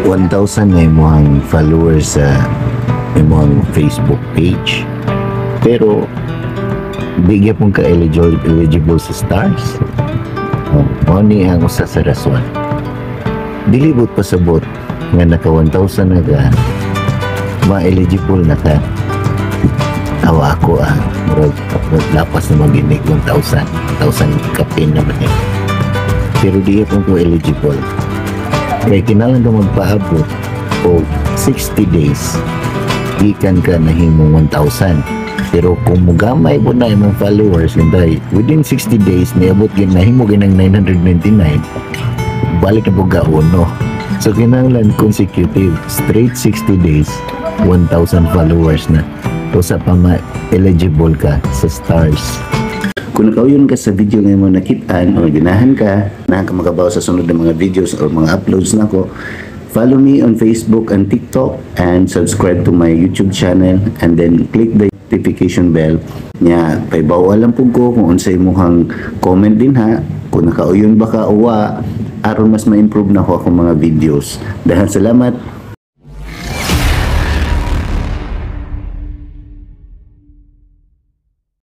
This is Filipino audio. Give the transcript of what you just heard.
1,000 na imong followers sa imong Facebook page. Pero bigyan pong ka eligible sa stars. Mao ni ang usa sa rason. Dilibot pasabot nga naka 1,000 na ka, ma-eligible na ka. Awa ako murag lapas na maginig 1,000 kapin naman eh. Pero di pong ko eligible. Kaya kinalang ka magpaabot o 60 days ikan ka nahimong 1,000. Pero kung mugamay po na imong followers hinday within 60 days niabot gin nahimo ginang 999, balik na po ka uno. So kinahanglan consecutive straight 60 days 1,000 followers na to sa eligible ka sa stars. Kung nakauyon ka sa video ngayon mo nakitaan o ginahan ka na makabaw sa sunod ng mga videos o mga uploads na ko, follow me on Facebook and TikTok and subscribe to my YouTube channel and then click the notification bell nya paibaw alam po ko kung unsay muhang comment din ha kung nakauyon ba ka o wa aron mas ma-improve na ko akong mga videos. Dahan salamat.